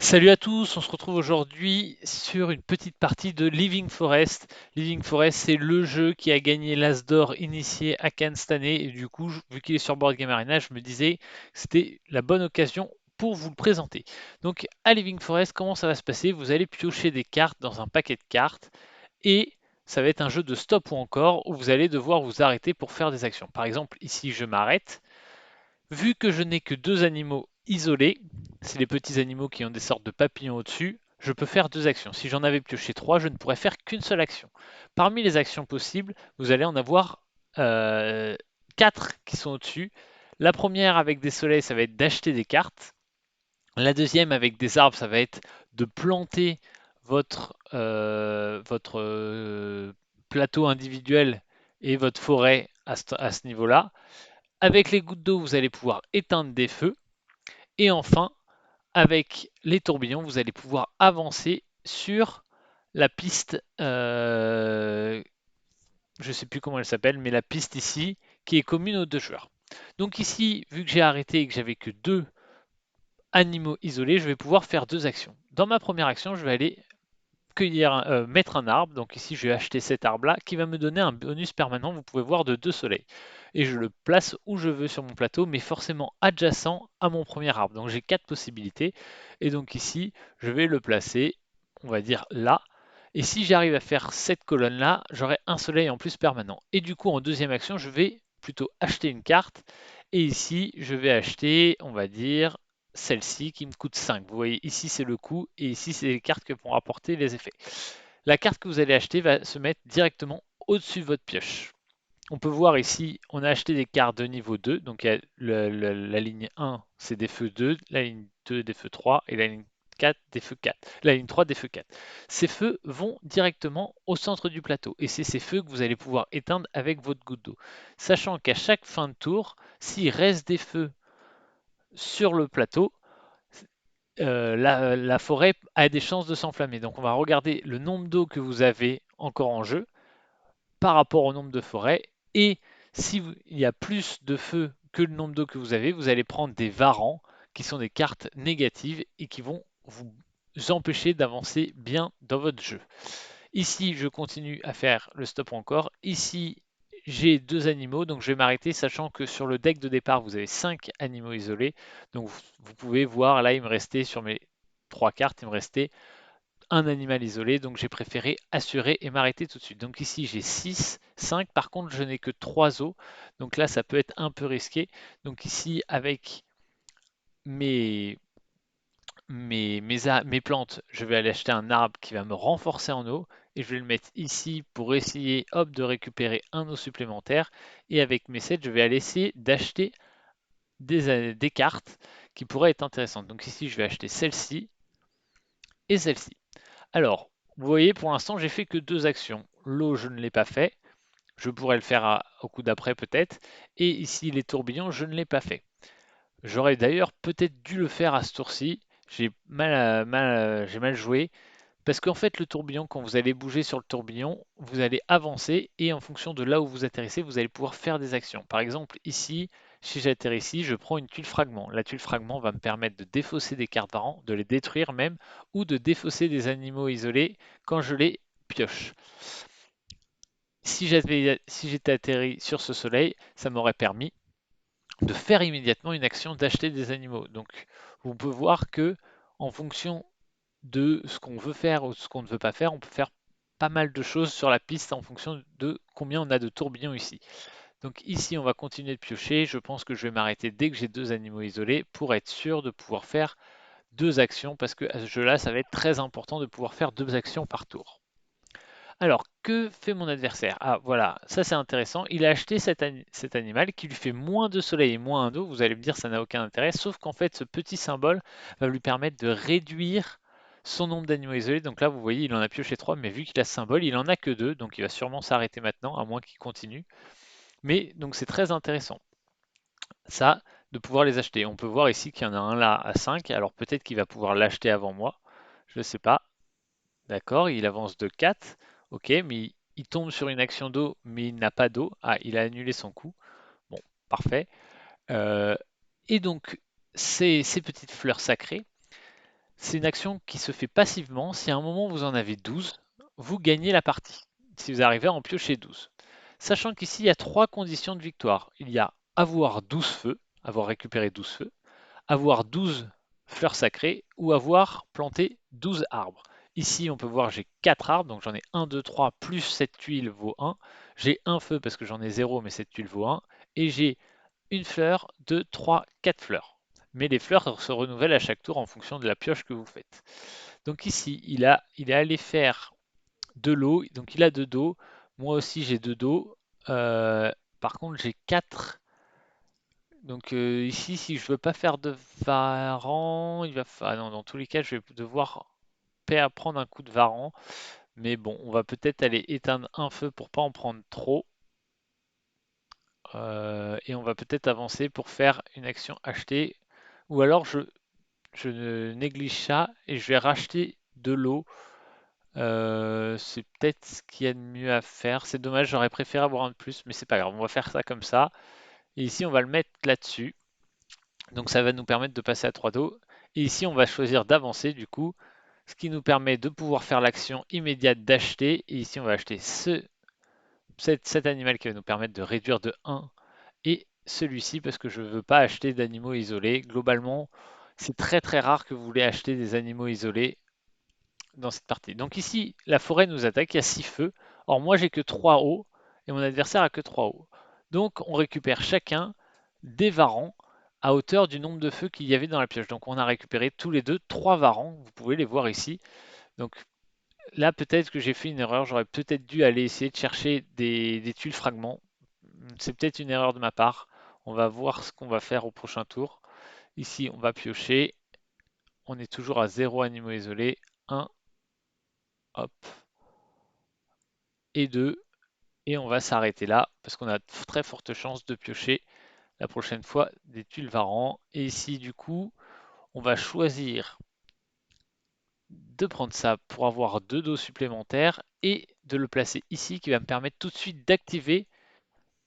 Salut à tous, on se retrouve aujourd'hui sur une petite partie de Living Forest. Living Forest, c'est le jeu qui a gagné l'As d'or initié à Cannes cette année. Et du coup, vu qu'il est sur Board Game Arena, je me disais que c'était la bonne occasion pour vous le présenter. Donc, à Living Forest, comment ça va se passer? Vous allez piocher des cartes dans un paquet de cartes et ça va être un jeu de stop ou encore où vous allez devoir vous arrêter pour faire des actions. Par exemple, ici, je m'arrête. Vu que je n'ai que deux animaux isolés, c'est les petits animaux qui ont des sortes de papillons au-dessus, je peux faire deux actions. Si j'en avais pioché trois, je ne pourrais faire qu'une seule action. Parmi les actions possibles, vous allez en avoir quatre qui sont au-dessus. La première avec des soleils, ça va être d'acheter des cartes. La deuxième avec des arbres, ça va être de planter votre plateau individuel et votre forêt à ce niveau-là. Avec les gouttes d'eau, vous allez pouvoir éteindre des feux. Et enfin, avec les tourbillons, vous allez pouvoir avancer sur la piste, je ne sais plus comment elle s'appelle, mais la piste ici, qui est commune aux deux joueurs. Donc ici, vu que j'ai arrêté et que j'avais que deux animaux isolés, je vais pouvoir faire deux actions. Dans ma première action, je vais aller mettre un arbre. Donc ici, je vais acheter cet arbre-là qui va me donner un bonus permanent, vous pouvez voir, de 2 soleils. Et je le place où je veux sur mon plateau, mais forcément adjacent à mon premier arbre. Donc j'ai quatre possibilités. Et donc ici, je vais le placer, on va dire là. Et si j'arrive à faire cette colonne-là, j'aurai un soleil en plus permanent. Et du coup, en deuxième action, je vais plutôt acheter une carte. Et ici, je vais acheter, on va dire, celle-ci qui me coûte 5. Vous voyez, ici c'est le coût et ici c'est les cartes que vont apporter les effets. La carte que vous allez acheter va se mettre directement au-dessus de votre pioche. On peut voir ici, on a acheté des cartes de niveau 2, donc il y a la ligne 1, c'est des feux 2, la ligne 2 des feux 3 et la ligne 4 des feux 4. La ligne 3 des feux 4. Ces feux vont directement au centre du plateau et c'est ces feux que vous allez pouvoir éteindre avec votre goutte d'eau. Sachant qu'à chaque fin de tour, s'il reste des feux sur le plateau, la forêt a des chances de s'enflammer. Donc on va regarder le nombre d'eau que vous avez encore en jeu par rapport au nombre de forêts. Et s'il y a plus de feu que le nombre d'eau que vous allez prendre des varans, qui sont des cartes négatives et qui vont vous empêcher d'avancer bien dans votre jeu. Ici, je continue à faire le stop encore. Ici, j'ai deux animaux, donc je vais m'arrêter, sachant que sur le deck de départ, vous avez 5 animaux isolés. Donc vous pouvez voir, là, il me restait sur mes trois cartes, il me restait un animal isolé, donc j'ai préféré assurer et m'arrêter tout de suite. Donc ici, j'ai 6, 5. Par contre, je n'ai que 3 os, donc là, ça peut être un peu risqué. Donc ici, avec mes mes plantes, je vais aller acheter un arbre qui va me renforcer en eau et je vais le mettre ici pour essayer hop, de récupérer un eau supplémentaire. Et avec mes sets, je vais aller essayer d'acheter des cartes qui pourraient être intéressantes. Donc ici, je vais acheter celle-ci et celle-ci. Alors, vous voyez, pour l'instant, j'ai fait que deux actions. L'eau, je ne l'ai pas fait. Je pourrais le faire au coup d'après peut-être. Et ici, les tourbillons, je ne l'ai pas fait. J'aurais d'ailleurs peut-être dû le faire à ce tour-ci. J'ai mal joué. Parce qu'en fait, le tourbillon, quand vous allez bouger sur le tourbillon, vous allez avancer et en fonction de là où vous atterrissez, vous allez pouvoir faire des actions. Par exemple, ici, si j'atterris ici, je prends une tuile fragment. La tuile fragment va me permettre de défausser des cartes par an, de les détruire même, ou de défausser des animaux isolés quand je les pioche. Si j'étais atterri sur ce soleil, ça m'aurait permis de faire immédiatement une action d'acheter des animaux. Donc, vous pouvez voir que en fonction de ce qu'on veut faire ou ce qu'on ne veut pas faire, on peut faire pas mal de choses sur la piste en fonction de combien on a de tourbillons ici. Donc ici, on va continuer de piocher. Je pense que je vais m'arrêter dès que j'ai deux animaux isolés pour être sûr de pouvoir faire deux actions parce que à ce jeu-là, ça va être très important de pouvoir faire deux actions par tour. Alors, que fait mon adversaire? Ah, voilà, ça c'est intéressant. Il a acheté cet animal qui lui fait moins de soleil et moins d'eau. Vous allez me dire, ça n'a aucun intérêt, sauf qu'en fait, ce petit symbole va lui permettre de réduire son nombre d'animaux isolés. Donc là, vous voyez, il en a pioché 3, mais vu qu'il a ce symbole, il en a que 2, donc il va sûrement s'arrêter maintenant, à moins qu'il continue. Mais donc c'est très intéressant, ça, de pouvoir les acheter. On peut voir ici qu'il y en a un là à 5, alors peut-être qu'il va pouvoir l'acheter avant moi, je ne sais pas. D'accord, il avance de 4. Ok, mais il tombe sur une action d'eau, mais il n'a pas d'eau. Ah, il a annulé son coup. Bon, parfait. Euh, et donc, ces petites fleurs sacrées, C'est une action qui se fait passivement. Si à un moment vous en avez 12, vous gagnez la partie. Si vous arrivez à en piocher 12. Sachant qu'ici, il y a trois conditions de victoire. Il y a avoir 12 feux, avoir récupéré 12 feux, avoir 12 fleurs sacrées ou avoir planté 12 arbres. Ici, on peut voir j'ai 4 arbres, donc j'en ai 1, 2, 3, plus cette tuile vaut 1. J'ai un feu parce que j'en ai 0, mais cette tuile vaut 1. Et j'ai une fleur, 2, 3, 4 fleurs. Mais les fleurs se renouvellent à chaque tour en fonction de la pioche que vous faites. Donc ici, il est allé faire de l'eau, donc il a 2 dos. Moi aussi j'ai 2 dos. Euh, Par contre, j'ai 4. Donc ici, si je veux pas faire de varan, ah non, dans tous les cas, je vais devoir prendre un coup de varan. Mais bon, on va peut-être aller éteindre un feu pour pas en prendre trop. Et on va peut-être avancer pour faire une action achetée. Ou alors je ne néglige ça et je vais racheter de l'eau. C'est peut-être ce qu'il y a de mieux à faire. C'est dommage, j'aurais préféré avoir un de plus, mais c'est pas grave. On va faire ça comme ça. Et ici, on va le mettre là-dessus. Donc ça va nous permettre de passer à 3 dos. Et ici, on va choisir d'avancer du coup, ce qui nous permet de pouvoir faire l'action immédiate d'acheter. Et ici, on va acheter cet animal qui va nous permettre de réduire de 1 et celui-ci parce que je ne veux pas acheter d'animaux isolés. Globalement, c'est très très rare que vous voulez acheter des animaux isolés dans cette partie. Donc ici, la forêt nous attaque, il y a 6 feux. Or moi, j'ai que 3 hauts et mon adversaire a que 3 hauts. Donc on récupère chacun des varans à hauteur du nombre de feux qu'il y avait dans la pioche. Donc on a récupéré tous les deux 3 varans, vous pouvez les voir ici. Donc là, peut-être que j'ai fait une erreur, j'aurais peut-être dû aller essayer de chercher des tuiles fragments. C'est peut-être une erreur de ma part. On va voir ce qu'on va faire au prochain tour. Ici, on va piocher. On est toujours à 0 animaux isolés. 1, hop, et 2. Et on va s'arrêter là parce qu'on a de très fortes chances de piocher la prochaine fois des tuiles varans. Et ici, du coup, on va choisir de prendre ça pour avoir 2 dos supplémentaires et de le placer ici qui va me permettre tout de suite d'activer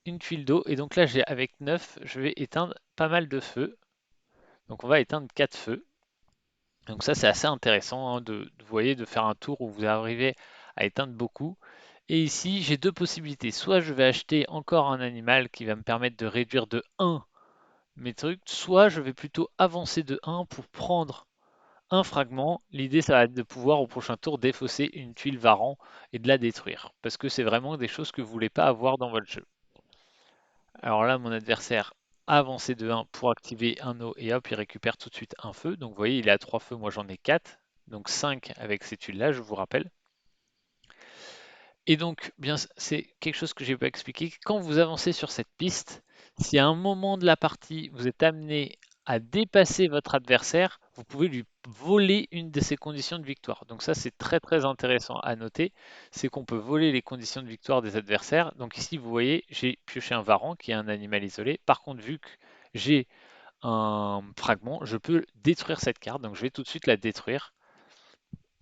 une tuile d'eau. Et donc là, j'ai avec 9, je vais éteindre pas mal de feux. Donc on va éteindre 4 feux. Donc ça, c'est assez intéressant hein, vous voyez, de faire un tour où vous arrivez à éteindre beaucoup. Et ici, j'ai deux possibilités. Soit je vais acheter encore un animal qui va me permettre de réduire de 1 mes trucs, soit je vais plutôt avancer de 1 pour prendre un fragment. L'idée, ça va être de pouvoir au prochain tour défausser une tuile varan et de la détruire. Parce que c'est vraiment des choses que vous ne voulez pas avoir dans votre jeu. Alors là, mon adversaire a avancé de 1 pour activer un eau et hop, il récupère tout de suite un feu. Donc vous voyez, il est à 3 feux, moi j'en ai 4. Donc 5 avec ces tuiles-là, je vous rappelle. Et donc, bien, c'est quelque chose que j'ai pas expliqué. Quand vous avancez sur cette piste, si à un moment de la partie, vous êtes amené à dépasser votre adversaire, vous pouvez lui voler une de ses conditions de victoire. Donc ça, c'est très très intéressant à noter. C'est qu'on peut voler les conditions de victoire des adversaires. Donc ici, vous voyez, j'ai pioché un varan qui est un animal isolé. Par contre, vu que j'ai un fragment, je peux détruire cette carte. Donc je vais tout de suite la détruire.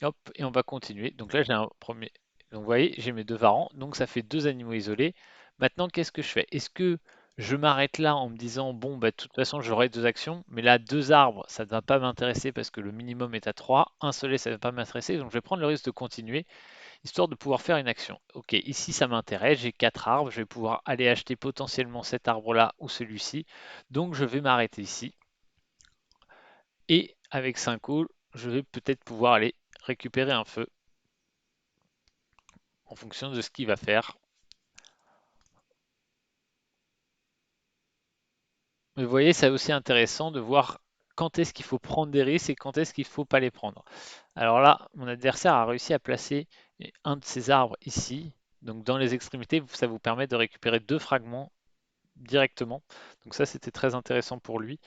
Hop, et on va continuer. Donc là, j'ai un premier. Donc vous voyez, j'ai mes deux varans. Donc ça fait deux animaux isolés. Maintenant, qu'est-ce que je fais? Est-ce que je m'arrête là en me disant, bon, bah, de toute façon, j'aurai deux actions, mais là, deux arbres, ça ne va pas m'intéresser parce que le minimum est à 3. Un soleil, ça ne va pas m'intéresser. Donc je vais prendre le risque de continuer, histoire de pouvoir faire une action. Ok, ici, ça m'intéresse. J'ai quatre arbres. Je vais pouvoir aller acheter potentiellement cet arbre-là ou celui-ci. Donc je vais m'arrêter ici. Et avec 5 hauts, je vais peut-être pouvoir aller récupérer un feu en fonction de ce qu'il va faire. Mais vous voyez, c'est aussi intéressant de voir quand est-ce qu'il faut prendre des risques et quand est-ce qu'il ne faut pas les prendre. Alors là, mon adversaire a réussi à placer un de ses arbres ici. Donc dans les extrémités, ça vous permet de récupérer deux fragments directement. Donc ça, c'était très intéressant pour lui.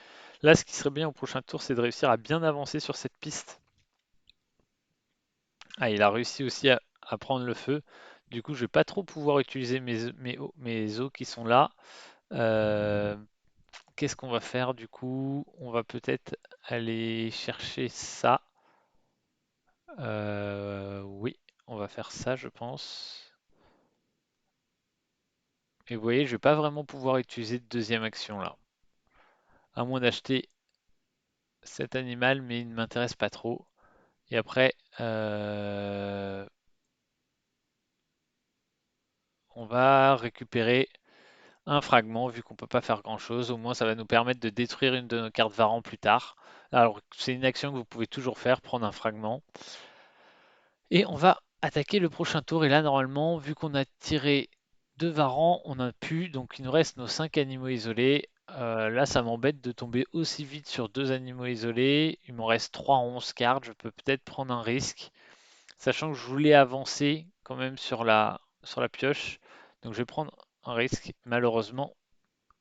Là, ce qui serait bien au prochain tour, c'est de réussir à bien avancer sur cette piste. Ah, il a réussi aussi à prendre le feu. Du coup, je vais pas trop pouvoir utiliser mes os qui sont là. Euh, Qu'est-ce qu'on va faire du coup? On va peut-être aller chercher ça. Oui, on va faire ça, je pense. Et vous voyez, je vais pas vraiment pouvoir utiliser de deuxième action là. À moins d'acheter cet animal, mais il ne m'intéresse pas trop. Et après, on va récupérer un fragment, vu qu'on peut pas faire grand-chose. Au moins, ça va nous permettre de détruire une de nos cartes Varan plus tard. Alors, c'est une action que vous pouvez toujours faire, prendre un fragment. Et on va attaquer le prochain tour. Et là, normalement, vu qu'on a tiré deux Varans, on a pu. Donc, il nous reste nos 5 animaux isolés. Là, ça m'embête de tomber aussi vite sur deux animaux isolés. Il m'en reste 3 en 11 cartes. Je peux peut-être prendre un risque. Sachant que je voulais avancer quand même sur la pioche. Donc, je vais prendre un risque. Malheureusement,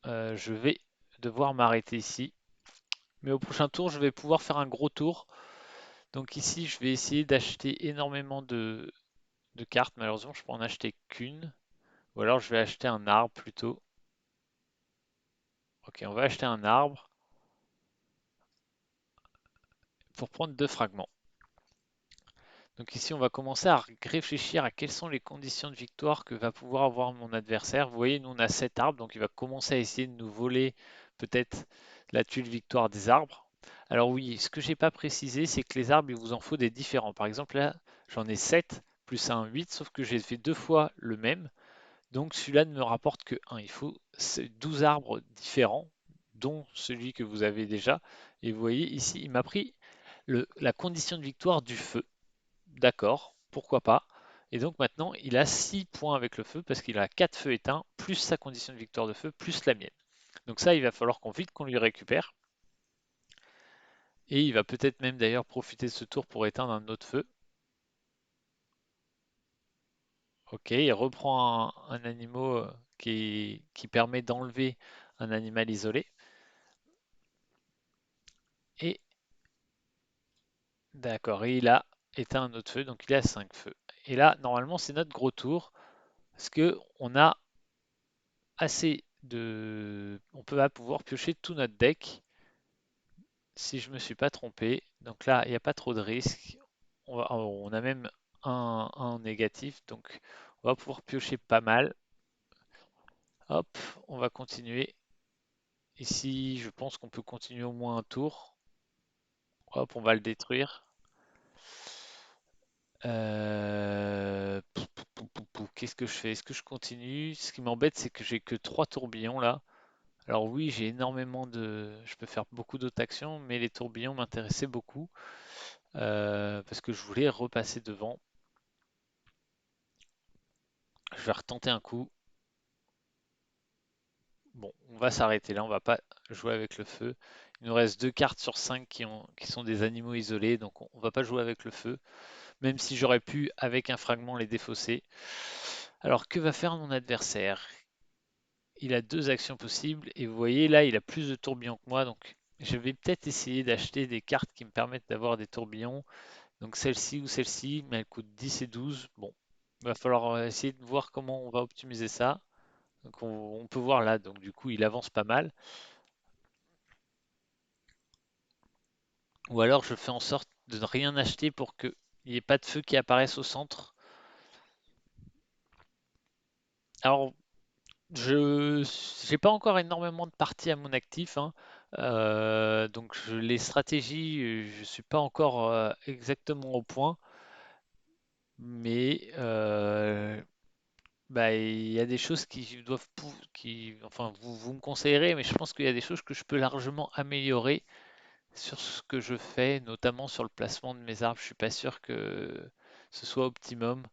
je vais devoir m'arrêter ici. Mais au prochain tour, je vais pouvoir faire un gros tour. Donc ici, je vais essayer d'acheter énormément de cartes. Malheureusement, je peux en acheter qu'une. Ou alors, je vais acheter un arbre plutôt. Ok, on va acheter un arbre pour prendre deux fragments. Donc ici, on va commencer à réfléchir à quelles sont les conditions de victoire que va pouvoir avoir mon adversaire. Vous voyez, nous, on a 7 arbres, donc il va commencer à essayer de nous voler peut-être la tuile victoire des arbres. Alors oui, ce que j'ai pas précisé, c'est que les arbres, il vous en faut des différents. Par exemple, là, j'en ai 7 plus un 8, sauf que j'ai fait deux fois le même. Donc celui-là ne me rapporte que 1. Il faut 12 arbres différents, dont celui que vous avez déjà. Et vous voyez ici, il m'a pris la condition de victoire du feu. D'accord, pourquoi pas. Et donc maintenant, il a 6 points avec le feu parce qu'il a 4 feux éteints, plus sa condition de victoire de feu, plus la mienne. Donc ça, il va falloir qu'on vite qu'on lui récupère. Et il va peut-être même d'ailleurs profiter de ce tour pour éteindre un autre feu. Ok, il reprend un animal qui permet d'enlever un animal isolé. Et d'accord, et il a éteint un autre feu, donc il a 5 feux. Et là, normalement, c'est notre gros tour, parce que on a assez de... On peut va pouvoir piocher tout notre deck, si je me suis pas trompé. Donc là, il n'y a pas trop de risques. On a même un négatif, donc on va pouvoir piocher pas mal. Hop, on va continuer. Ici, je pense qu'on peut continuer au moins un tour. Hop, on va le détruire. Qu'est-ce que je fais? Est-ce que je continue? Ce qui m'embête, c'est que j'ai que 3 tourbillons là. Alors oui, j'ai énormément de... Je peux faire beaucoup d'autres actions, mais les tourbillons m'intéressaient beaucoup parce que je voulais repasser devant. Je vais retenter un coup. Bon, on va s'arrêter là, on va pas jouer avec le feu. Il nous reste 2 cartes sur 5 qui sont des animaux isolés, donc on va pas jouer avec le feu, même si j'aurais pu, avec un fragment, les défausser. Alors, que va faire mon adversaire? Il a deux actions possibles, et vous voyez là, il a plus de tourbillons que moi, donc je vais peut-être essayer d'acheter des cartes qui me permettent d'avoir des tourbillons. Donc celle-ci ou celle-ci, mais elle coûte 10 et 12. Bon, il va falloir essayer de voir comment on va optimiser ça. Donc on peut voir là, donc du coup il avance pas mal. Ou alors je fais en sorte de ne rien acheter pour qu'il n'y ait pas de feu qui apparaisse au centre. Alors je j'ai pas encore énormément de parties à mon actif, hein. Donc les stratégies, je suis pas encore exactement au point, mais bah, il y a des choses qui doivent, enfin, vous me conseillerez, mais je pense qu'il y a des choses que je peux largement améliorer sur ce que je fais, notamment sur le placement de mes arbres. Je suis pas sûr que ce soit optimum.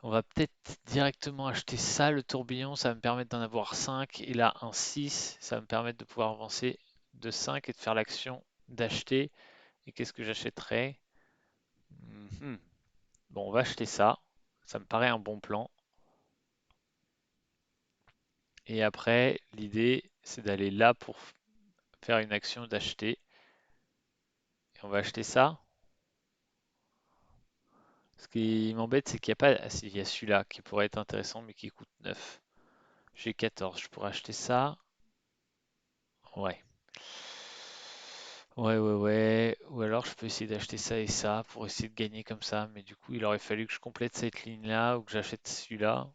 On va peut-être directement acheter ça, le tourbillon, ça va me permettre d'en avoir 5, et là un 6, ça va me permettre de pouvoir avancer de 5 et de faire l'action d'acheter. Et qu'est-ce que j'achèterais? Mhm. Bon, on va acheter ça, ça me paraît un bon plan. Et après, l'idée, c'est d'aller là pour faire une action d'acheter. Et on va acheter ça. Ce qui m'embête, c'est qu'il n'y a pas... Ah si, il y a celui-là qui pourrait être intéressant, mais qui coûte 9. J'ai 14, je pourrais acheter ça. Ouais. Ouais. Ou alors, je peux essayer d'acheter ça et ça pour essayer de gagner comme ça. Mais du coup, il aurait fallu que je complète cette ligne-là ou que j'achète celui-là.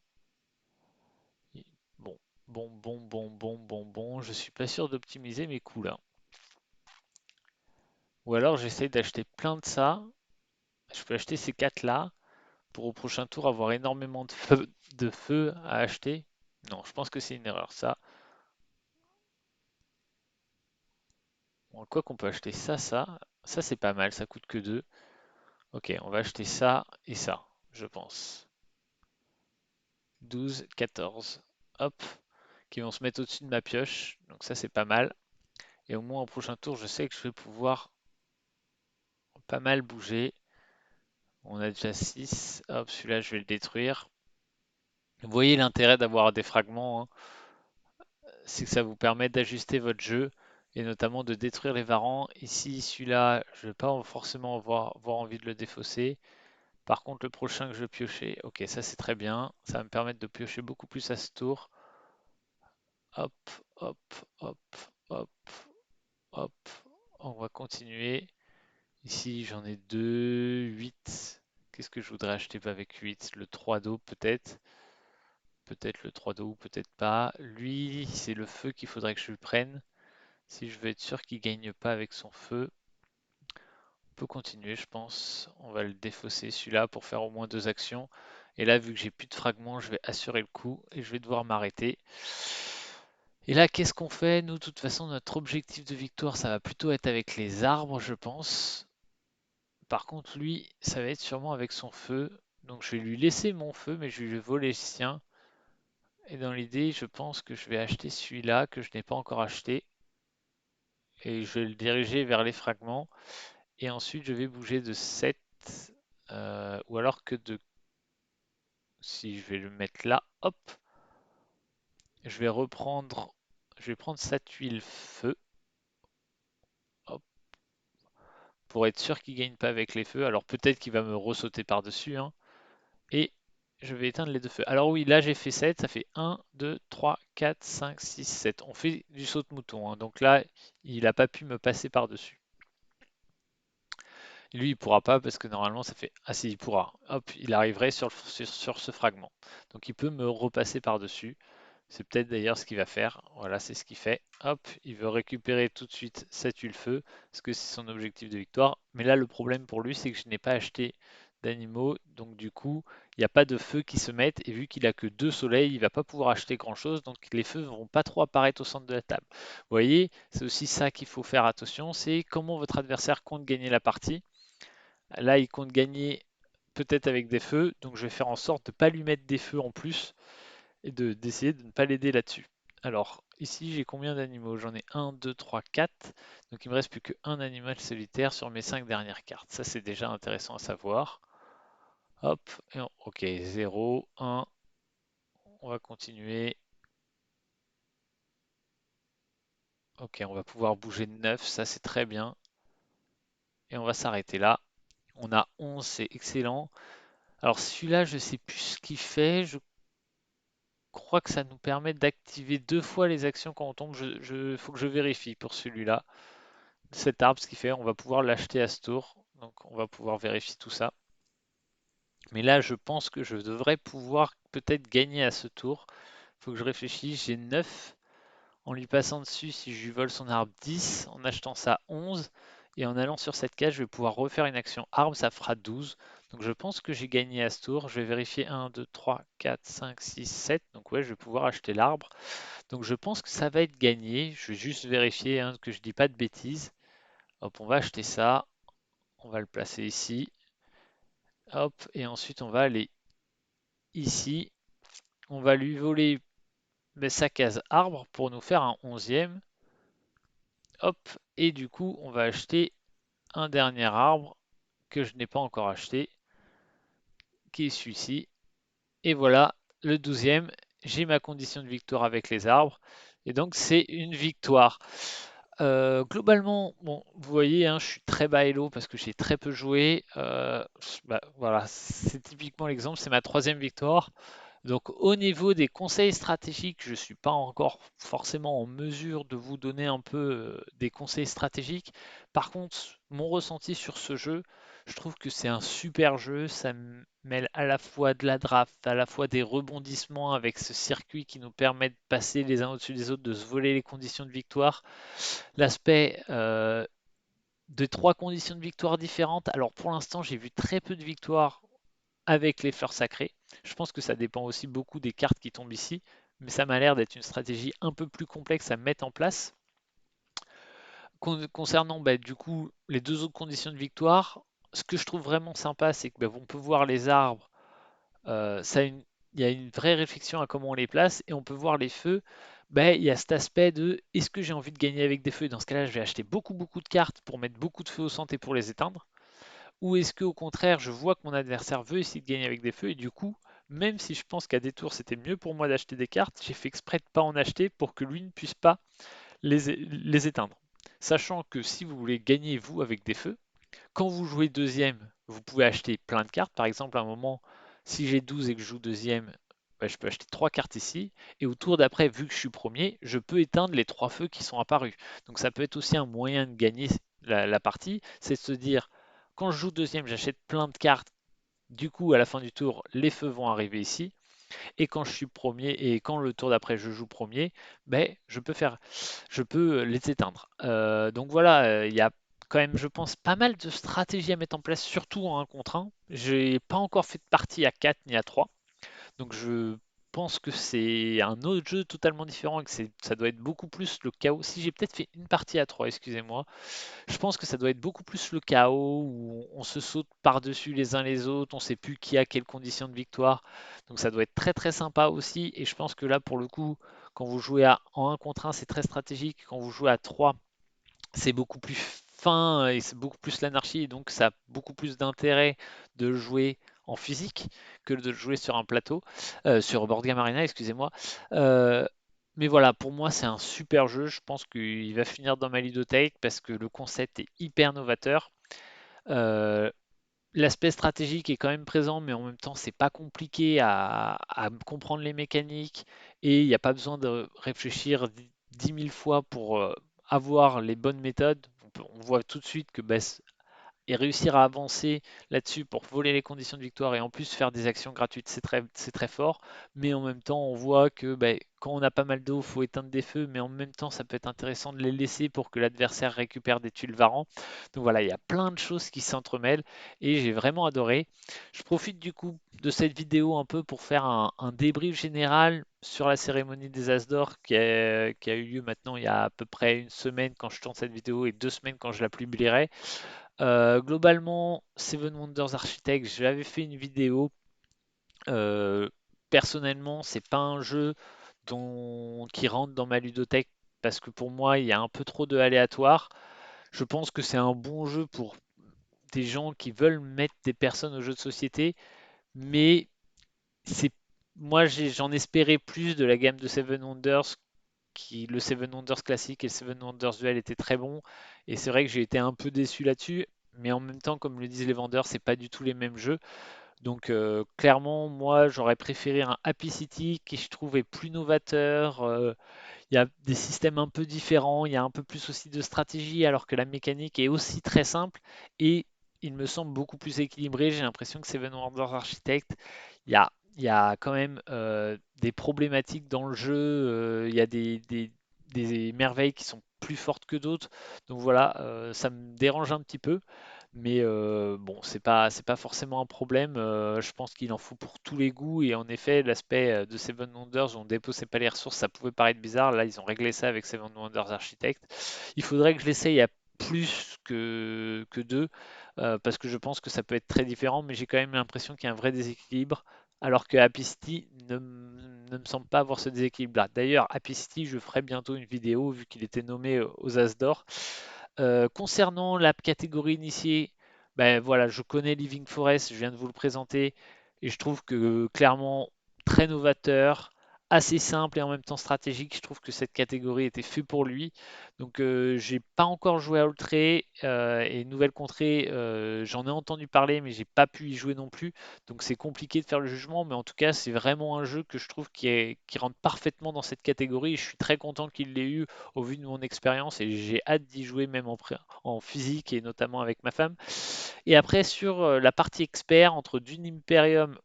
Bon, bon. Je suis pas sûr d'optimiser mes coûts là. Ou alors j'essaye d'acheter plein de ça. Je peux acheter ces 4 là pour au prochain tour avoir énormément de feu à acheter. Non, je pense que c'est une erreur ça. Bon, quoi qu'on peut acheter ça, ça. Ça c'est pas mal, ça coûte que 2. Ok, on va acheter ça et ça, je pense. 12, 14. Hop, qui vont se mettre au-dessus de ma pioche. Donc ça c'est pas mal. Et au moins au prochain tour, je sais que je vais pouvoir pas mal bouger. On a déjà 6. Hop, celui-là je vais le détruire. Vous voyez l'intérêt d'avoir des fragments, hein, c'est que ça vous permet d'ajuster votre jeu et notamment de détruire les varans. Ici, celui-là, je vais pas forcément avoir envie de le défausser. Par contre, le prochain que je vais piocher, ok, ça c'est très bien. Ça va me permettre de piocher beaucoup plus à ce tour. Hop, hop, hop, hop, hop. On va continuer. Ici, j'en ai 2, 8. Qu'est-ce que je voudrais acheter avec 8? Le 3 d'eau peut-être. Peut-être le 3 d'eau ou peut-être pas. Lui, c'est le feu qu'il faudrait que je lui prenne. Si je veux être sûr qu'il gagne pas avec son feu, on peut continuer, je pense. On va le défausser celui-là pour faire au moins 2 actions. Et là, vu que j'ai plus de fragments, je vais assurer le coup et je vais devoir m'arrêter. Et là, qu'est-ce qu'on fait? Nous, de toute façon, notre objectif de victoire, ça va plutôt être avec les arbres, je pense. Par contre, lui, ça va être sûrement avec son feu. Donc, je vais lui laisser mon feu, mais je vais lui voler le sien. Et dans l'idée, je pense que je vais acheter celui-là que je n'ai pas encore acheté. Et je vais le diriger vers les fragments. Et ensuite, je vais bouger de 7. Ou alors que de... Si je vais le mettre là, hop. Je vais reprendre... Je vais prendre sa tuile feu. Hop. Pour être sûr qu'il gagne pas avec les feux. Alors peut-être qu'il va me ressauter par-dessus, hein. Et je vais éteindre les deux feux. Alors oui, là j'ai fait 7, ça fait 1, 2, 3, 4, 5, 6, 7. On fait du saute-mouton, hein. Donc là, il n'a pas pu me passer par-dessus. Lui, il pourra pas parce que normalement ça fait... Ah si, il pourra. Hop, il arriverait sur ce fragment. Donc il peut me repasser par-dessus. C'est peut-être d'ailleurs ce qu'il va faire. Voilà, c'est ce qu'il fait. Hop, il veut récupérer tout de suite cette huile feu parce que c'est son objectif de victoire. Mais là, le problème pour lui, c'est que je n'ai pas acheté d'animaux. Donc du coup, il n'y a pas de feu qui se mettent. Et vu qu'il a que 2 soleils, il va pas pouvoir acheter grand-chose. Donc les feux ne vont pas trop apparaître au centre de la table. Vous voyez, c'est aussi ça qu'il faut faire attention. C'est comment votre adversaire compte gagner la partie. Là, il compte gagner peut-être avec des feux. Donc je vais faire en sorte de ne pas lui mettre des feux en plus et d'essayer de ne pas l'aider là-dessus. Alors, ici, j'ai combien d'animaux? J'en ai 1, 2, 3, 4. Donc, il me reste plus qu'un animal solitaire sur mes 5 dernières cartes. Ça, c'est déjà intéressant à savoir. Hop, ok, 0, 1. On va continuer. Ok, on va pouvoir bouger de 9. Ça, c'est très bien. Et on va s'arrêter là. On a 11, c'est excellent. Alors, celui-là, je sais plus ce qu'il fait. Je crois que ça nous permet d'activer 2 fois les actions quand on tombe. Faut que je vérifie pour celui-là. Cet arbre, ce qui fait, on va pouvoir l'acheter à ce tour. Donc on va pouvoir vérifier tout ça. Mais là, je pense que je devrais pouvoir peut-être gagner à ce tour. Il faut que je réfléchisse. J'ai 9. En lui passant dessus, si je lui vole son arbre 10, en achetant ça 11. Et en allant sur cette case, je vais pouvoir refaire une action arbre, ça fera 12. Donc je pense que j'ai gagné à ce tour. Je vais vérifier 1, 2, 3, 4, 5, 6, 7. Donc ouais, je vais pouvoir acheter l'arbre. Donc je pense que ça va être gagné. Je vais juste vérifier, hein, que je dis pas de bêtises. Hop, on va acheter ça. On va le placer ici. Hop, et ensuite on va aller ici. On va lui voler sa case arbre pour nous faire un 11e. Hop, et du coup on va acheter un dernier arbre que je n'ai pas encore acheté, qui est celui-ci. Et voilà, le 12e, j'ai ma condition de victoire avec les arbres. Et donc c'est une victoire. Globalement, bon, vous voyez, hein, je suis très bas elo parce que j'ai très peu joué. Bah, voilà, c'est typiquement l'exemple, c'est ma 3e victoire. Donc au niveau des conseils stratégiques, je ne suis pas encore forcément en mesure de vous donner un peu des conseils stratégiques. Par contre, mon ressenti sur ce jeu, je trouve que c'est un super jeu. Ça mêle à la fois de la draft, à la fois des rebondissements avec ce circuit qui nous permet de passer les uns au-dessus des autres, de se voler les conditions de victoire. L'aspect de trois conditions de victoire différentes. Alors pour l'instant, j'ai vu très peu de victoires avec les fleurs sacrées. Je pense que ça dépend aussi beaucoup des cartes qui tombent ici, mais ça m'a l'air d'être une stratégie un peu plus complexe à mettre en place. Concernant du coup les deux autres conditions de victoire, ce que je trouve vraiment sympa, c'est que on peut voir les arbres. Il y a une vraie réflexion à comment on les place et on peut voir les feux. Il y a cet aspect de est-ce que j'ai envie de gagner avec des feux? Dans ce cas-là, je vais acheter beaucoup de cartes pour mettre beaucoup de feux au centre et pour les éteindre. Ou est-ce que au contraire, je vois que mon adversaire veut essayer de gagner avec des feux et du coup, même si je pense qu'à des tours c'était mieux pour moi d'acheter des cartes, j'ai fait exprès de pas en acheter pour que lui ne puisse pas les éteindre. Sachant que si vous voulez gagner vous avec des feux, quand vous jouez deuxième, vous pouvez acheter plein de cartes. Par exemple, à un moment, si j'ai 12 et que je joue deuxième, je peux acheter 3 cartes ici. Et au tour d'après, vu que je suis premier, je peux éteindre les 3 feux qui sont apparus. Donc ça peut être aussi un moyen de gagner la partie. C'est de se dire, quand je joue deuxième, j'achète plein de cartes. Du coup, à la fin du tour, les feux vont arriver ici. Et quand je suis premier et quand le tour d'après je joue premier, je peux les éteindre. Donc voilà, il y a quand même, je pense, pas mal de stratégies à mettre en place, surtout en 1 contre 1. J'ai pas encore fait de partie à 4 ni à 3, donc je pense que c'est un autre jeu totalement différent et que ça doit être beaucoup plus le chaos. Si j'ai peut-être fait une partie à 3, excusez-moi, je pense que ça doit être beaucoup plus le chaos où on se saute par-dessus les uns les autres, on sait plus qui a quelles conditions de victoire. Donc ça doit être très sympa aussi. Et je pense que là, pour le coup, quand vous jouez en 1 contre 1, c'est très stratégique. Quand vous jouez à 3, c'est beaucoup plus fin et c'est beaucoup plus l'anarchie. Et donc ça a beaucoup plus d'intérêt de jouer en physique que de jouer sur un plateau, sur Board Game Arena, excusez-moi. Euh, mais voilà, pour moi, c'est un super jeu. Je pense qu'il va finir dans ma ludothèque parce que le concept est hyper novateur. Euh, L'aspect stratégique est quand même présent, mais en même temps, c'est pas compliqué à comprendre les mécaniques et il n'y a pas besoin de réfléchir 10 000 fois pour avoir les bonnes méthodes. On voit tout de suite que et réussir à avancer là-dessus pour voler les conditions de victoire et en plus faire des actions gratuites, c'est très fort. Mais en même temps, on voit que quand on a pas mal d'eau, il faut éteindre des feux, mais en même temps, ça peut être intéressant de les laisser pour que l'adversaire récupère des tuiles varan. Donc voilà, il y a plein de choses qui s'entremêlent et j'ai vraiment adoré. Je profite du coup de cette vidéo un peu pour faire un débrief général sur la cérémonie des As d'Or qui a eu lieu maintenant il y a à peu près une semaine quand je tourne cette vidéo et 2 semaines quand je la publierai. Globalement, Seven Wonders Architect, j'avais fait une vidéo. Euh, Personnellement, c'est pas un jeu qui rentre dans ma ludothèque parce que pour moi, il y a un peu trop de aléatoire. Je pense que c'est un bon jeu pour des gens qui veulent mettre des personnes au jeu de société, mais c'est j'en espérais plus de la gamme de Seven Wonders. Le Seven Wonders classique et le Seven Wonders Duel étaient très bons. Et c'est vrai que j'ai été un peu déçu là-dessus. Mais en même temps, comme le disent les vendeurs, c'est pas du tout les mêmes jeux. Donc clairement, moi, j'aurais préféré un Happy City qui je trouvais plus novateur. Il y a des systèmes un peu différents, il y a un peu plus aussi de stratégie, alors que la mécanique est aussi très simple et il me semble beaucoup plus équilibré. J'ai l'impression que Seven Wonders Architect, il y a quand même des problématiques dans le jeu, il y a des merveilles qui sont plus fortes que d'autres. Donc voilà, ça me dérange un petit peu. Mais bon, c'est pas forcément un problème. Je pense qu'il en faut pour tous les goûts. Et en effet, l'aspect de Seven Wonders où on déposait pas les ressources, ça pouvait paraître bizarre. Là, ils ont réglé ça avec Seven Wonders Architect. Il faudrait que je l'essaye à plus que deux, parce que je pense que ça peut être très différent. Mais j'ai quand même l'impression qu'il y a un vrai déséquilibre. Alors que Happy City ne me semble pas avoir ce déséquilibre-là. D'ailleurs, Happy City, je ferai bientôt une vidéo vu qu'il était nommé aux As d'Or. Concernant la catégorie initiée, voilà, je connais Living Forest, je viens de vous le présenter, et je trouve que clairement très novateur, assez simple et en même temps stratégique. Je trouve que cette catégorie était faite pour lui. Donc j'ai pas encore joué à Outré et Nouvelle Contrée, j'en ai entendu parler, mais j'ai pas pu y jouer non plus. Donc c'est compliqué de faire le jugement, mais en tout cas c'est vraiment un jeu que je trouve qui rentre parfaitement dans cette catégorie. Et je suis très content qu'il l'ait eu au vu de mon expérience et j'ai hâte d'y jouer même en physique et notamment avec ma femme. Et après sur la partie expert entre Dune Imperium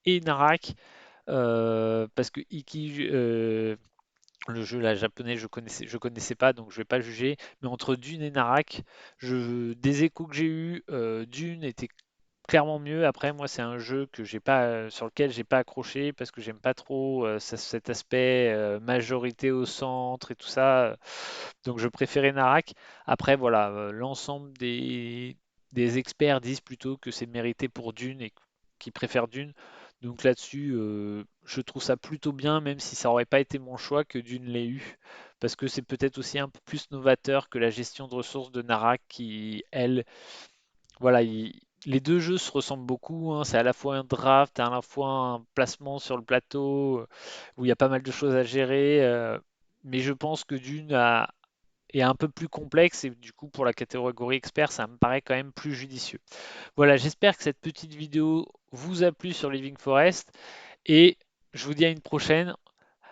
et Narak, parce que Le jeu là, japonais, je connaissais pas, donc je vais pas juger. Mais entre Dune et Narak, des échos que j'ai eus, Dune était clairement mieux. Après, moi, c'est un jeu que j'ai pas, sur lequel j'ai pas accroché parce que j'aime pas trop cet aspect majorité au centre et tout ça. Donc, je préférais Narak. Après, voilà, l'ensemble des experts disent plutôt que c'est mérité pour Dune et qu'ils préfèrent Dune. Donc là-dessus, je trouve ça plutôt bien, même si ça aurait pas été mon choix que Dune l'ait eu, parce que c'est peut-être aussi un peu plus novateur que la gestion de ressources de Narak qui, elle, voilà, les deux jeux se ressemblent beaucoup, hein. C'est à la fois un draft, à la fois un placement sur le plateau, où il y a pas mal de choses à gérer. Mais je pense que est un peu plus complexe et du coup pour la catégorie expert, ça me paraît quand même plus judicieux. Voilà, j'espère que cette petite vidéo vous a plu sur Living Forest et je vous dis à une prochaine.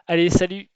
Allez, salut!